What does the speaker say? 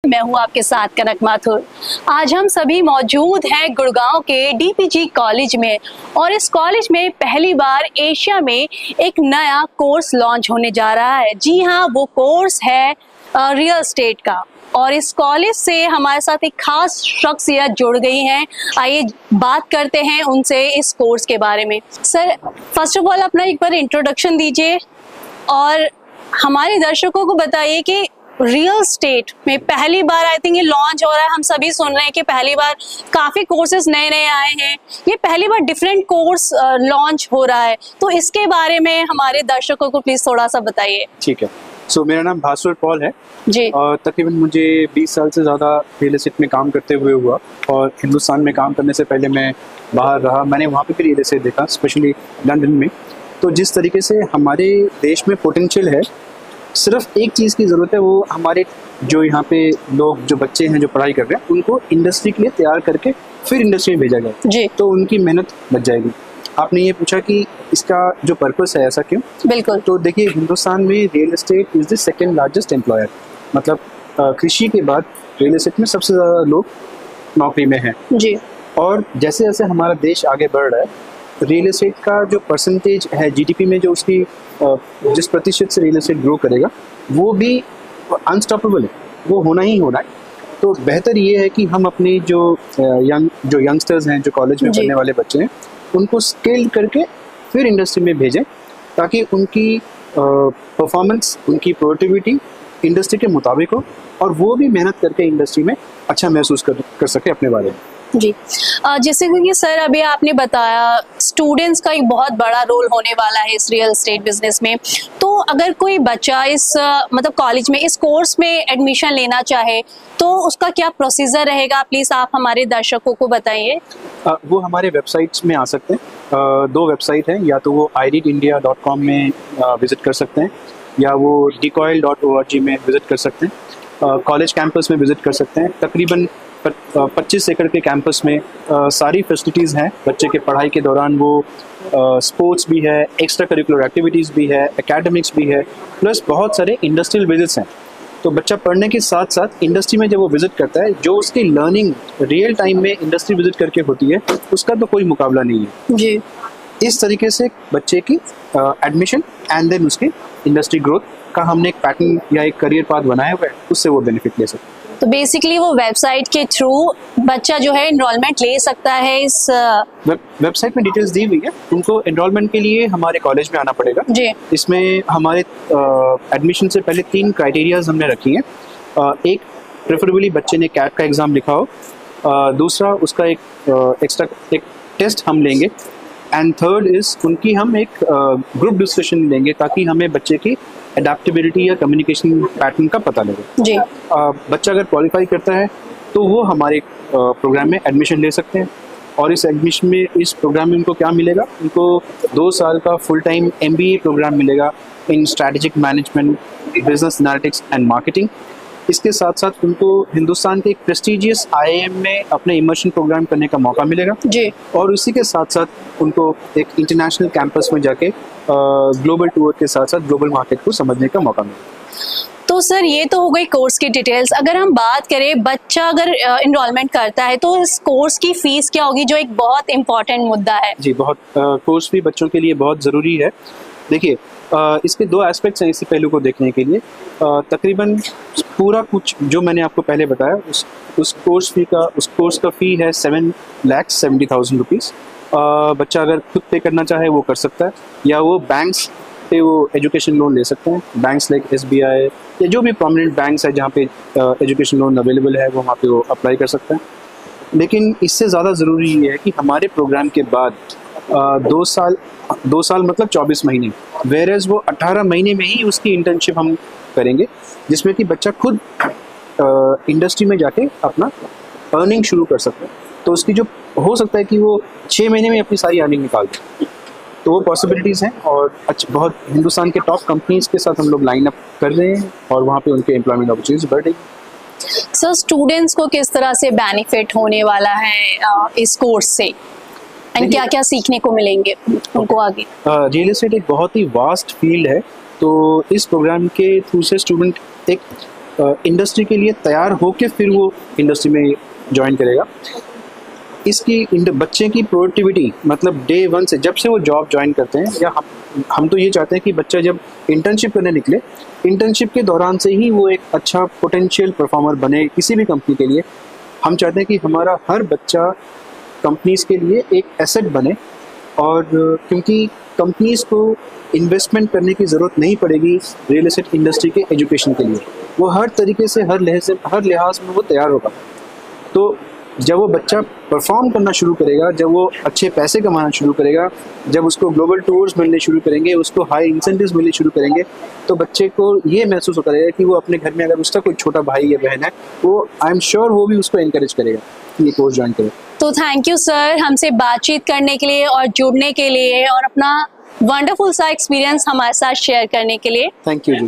मैं हूँ आपके साथ कनक माथुर। आज हम सभी मौजूद हैं गुड़गांव के डीपीजी कॉलेज में और इस कॉलेज में पहली बार एशिया में एक नया कोर्स लॉन्च होने जा रहा है। जी हाँ, वो कोर्स है रियल एस्टेट का। और इस कॉलेज से हमारे साथ एक खास शख्सियत जुड़ गई हैं। आइए बात करते हैं उनसे इस कोर्स के बारे में। सर, फर्स्ट ऑफ ऑल अपना एक बार इंट्रोडक्शन दीजिए और हमारे दर्शकों को बताइए कि रियल एस्टेट में पहली बार आई थिंक ये लॉन्च हो रहा है। हम सभी सुन रहे हैं कि पहली बार काफी कोर्सेज नए नए आए हैं, ये पहली बार डिफरेंट कोर्स लॉन्च हो रहा है, तो इसके बारे में हमारे दर्शकों को प्लीज थोड़ा सा बताइए। ठीक है। मेरा नाम भास्वर पॉल है जी। और तकरीबन मुझे 20 साल से ज़्यादा रियल एस्टेट में काम करते हुए हुआ और हिंदुस्तान में काम करने से पहले मैं बाहर रहा। मैंने वहाँ पे भी रियल एस्टेट देखा, स्पेशली लंदन में। तो जिस तरीके से हमारे देश में पोटेंशियल है, सिर्फ एक चीज़ की ज़रूरत है, वो हमारे जो यहाँ पे लोग जो बच्चे हैं जो पढ़ाई कर रहे हैं उनको इंडस्ट्री के लिए तैयार करके फिर इंडस्ट्री में भेजा गया जी। तो उनकी मेहनत बच जाएगी। आपने ये पूछा कि इसका जो पर्पस है ऐसा क्यों? बिल्कुल। तो देखिए, हिंदुस्तान में real estate is the second largest employer. मतलब कृषि के बाद रियल एस्टेट में सबसे ज़्यादा लोग नौकरी में हैं जी। और जैसे जैसे हमारा देश आगे बढ़ रहा है, रियल एस्टेट का जो परसेंटेज है जीडीपी में, जो उसकी जिस प्रतिशत से रियल एस्टेट ग्रो करेगा वो भी अनस्टॉपेबल है, वो होना ही होना है। तो बेहतर ये है कि हम अपनी जो यंगस्टर्स हैं, जो कॉलेज में पढ़ने वाले बच्चे हैं, उनको स्केल करके फिर इंडस्ट्री में भेजें ताकि उनकी परफॉर्मेंस, उनकी प्रोडक्टिविटी इंडस्ट्री के मुताबिक हो और वो भी मेहनत करके इंडस्ट्री में अच्छा महसूस कर सके अपने बारे में। जी। जैसे कि सर अभी आपने बताया स्टूडेंट्स का एक बहुत बड़ा रोल होने वाला है इस रियल एस्टेट बिजनेस में, तो अगर कोई बच्चा इस मतलब कॉलेज में इस कोर्स में एडमिशन लेना चाहे तो उसका क्या प्रोसीजर रहेगा, प्लीज आप हमारे दर्शकों को बताइए। वो हमारे वेबसाइट्स में आ सकते हैं। 2 वेबसाइट हैं, या तो वो ireadindia.com में विजिट कर सकते हैं या वो decoil.org में विजिट कर सकते हैं। कॉलेज कैंपस में विजिट कर सकते हैं। तकरीबन 25 एकड़ के कैंपस में सारी फैसिलिटीज़ हैं। बच्चे के पढ़ाई के दौरान वो स्पोर्ट्स भी है, एक्स्ट्रा करिकुलर एक्टिविटीज़ भी है, एकेडमिक्स भी है, प्लस बहुत सारे इंडस्ट्रियल विजिट्स हैं। तो बच्चा पढ़ने के साथ साथ इंडस्ट्री में जब वो विजिट करता है, जो उसकी लर्निंग रियल टाइम में इंडस्ट्री विजिट करके होती है, उसका तो कोई मुकाबला नहीं है जी। इस तरीके से बच्चे की एडमिशन एंड देन उसकी इंडस्ट्री ग्रोथ का हमने एक पैटर्न या एक करियर पाथ बनाया हुआ है, उससे वो बेनिफिट ले सकते हैं। तो बेसिकली वो वेबसाइट के थ्रू बच्चा जो है एनरोलमेंट ले सकता है। इस वेबसाइट में डिटेल्स दी हुई है। उनको एनरोलमेंट के लिए हमारे कॉलेज में आना पड़ेगा जी। इसमें हमारे एडमिशन से पहले 3 क्राइटेरियाज हमने रखी हैं। एक, प्रेफरेबली बच्चे ने कैट का एग्ज़ाम लिखा हो। दूसरा, उसका एक एक्स्ट्रा एक टेस्ट हम लेंगे। एंड थर्ड इज़ उनकी हम एक ग्रुप डिस्कशन लेंगे ताकि हमें बच्चे की एडेप्टेबिलिटी या कम्युनिकेशन पैटर्न का पता लगे जी। बच्चा अगर क्वालिफाई करता है तो वो हमारे प्रोग्राम में एडमिशन ले सकते हैं। और इस एडमिशन में, इस प्रोग्राम में उनको क्या मिलेगा? उनको 2 साल का फुल टाइम MBA प्रोग्राम मिलेगा इन strategic management, business analytics and marketing. इसके साथ साथ उनको हिंदुस्तान के एक प्रेस्टिजियस IIM में अपने इमर्शन प्रोग्राम करने का मौका मिलेगा जी। और इसी के साथ साथ उनको एक इंटरनेशनल कैंपस में जाके ग्लोबल टूर के साथ साथ ग्लोबल मार्केट को समझने का मौका मिलेगा। तो सर ये तो हो गई कोर्स की डिटेल्स। अगर हम बात करें, बच्चा अगर एनरोलमेंट करता है तो इस कोर्स की फीस क्या होगी, जो एक बहुत इम्पोर्टेंट मुद्दा है। जी, बहुत कोर्स भी बच्चों के लिए बहुत ज़रूरी है। देखिए, इसके 2 एस्पेक्ट्स हैं इस पहलू को देखने के लिए। तकरीबन पूरा कुछ जो मैंने आपको पहले बताया, उस कोर्स का फ़ी है 7,70,000 रुपीज़। बच्चा अगर खुद पे करना चाहे वो कर सकता है, या वो बैंक्स पे वो एजुकेशन लोन ले सकते हैं। बैंक्स लाइक SBI या जो भी प्रोमिनेंट बैंक्स है जहाँ पे एजुकेशन लोन अवेलेबल है, वो वहाँ पे वो अप्लाई कर सकते हैं। लेकिन इससे ज़्यादा ज़रूरी ये है कि हमारे प्रोग्राम के बाद 2 साल मतलब 24 महीने, वेरेज वो 18 महीने में ही उसकी इंटर्नशिप हम करेंगे, जिसमें कि बच्चा खुद इंडस्ट्री में जाके अपना अर्निंग शुरू कर सकता है। तो उसकी जो हो सकता है कि वो 6 महीने में अपनी सारी अर्निंग निकाल दें, तो वो पॉसिबिलिटीज़ हैं। और बहुत हिंदुस्तान के टॉप कंपनीज़ के साथ हम लोग लाइन अप कर रहे हैं और वहाँ पे उनके एम्प्लॉयमेंट अपॉर्चुनिटीज बढ़ रही हैं। सर, स्टूडेंट्स को किस तरह से बेनिफिट होने वाला है इस कोर्स से, एंड क्या क्या सीखने को मिलेंगे उनको आगे? रियल एस्टेट एक बहुत ही वास्ट फील्ड है, तो इस प्रोग्राम के थ्रू से स्टूडेंट एक इंडस्ट्री के लिए तैयार होके फिर वो इंडस्ट्री में ज्वाइन करेगा। इसकी बच्चे की प्रोडक्टिविटी मतलब डे वन से जब से वो जॉब ज्वाइन करते हैं, या हम तो ये चाहते हैं कि बच्चा जब इंटर्नशिप करने निकले, इंटर्नशिप के दौरान से ही वो एक अच्छा पोटेंशियल परफॉर्मर बने किसी भी कंपनी के लिए। हम चाहते हैं कि हमारा हर बच्चा कंपनीज के लिए एक एसेट बने, और क्योंकि कंपनीज को इन्वेस्टमेंट करने की ज़रूरत नहीं पड़ेगी रियल एस्टेट इंडस्ट्री के एजुकेशन के लिए, वो हर तरीके से हर लिहाज में वो तैयार होगा। तो जब वो बच्चा परफॉर्म करना शुरू करेगा, जब वो अच्छे पैसे कमाना शुरू करेगा, जब उसको ग्लोबल टूर्स मिलने शुरू करेंगे, उसको हाई इंसेंटिव्स मिलने शुरू करेंगे, तो बच्चे को ये महसूस करेगा कि वो अपने घर में अगर उसका कोई छोटा भाई या बहन है, वो आई एम श्योर वो भी उसको इनकरेज करेगा कि ये कोर्स ज्वाइन करे। तो थैंक यू सर हमसे बातचीत करने के लिए और जुड़ने के लिए और अपना वंडरफुल सा एक्सपीरियंस हमारे साथ शेयर करने के लिए। Thank you ji.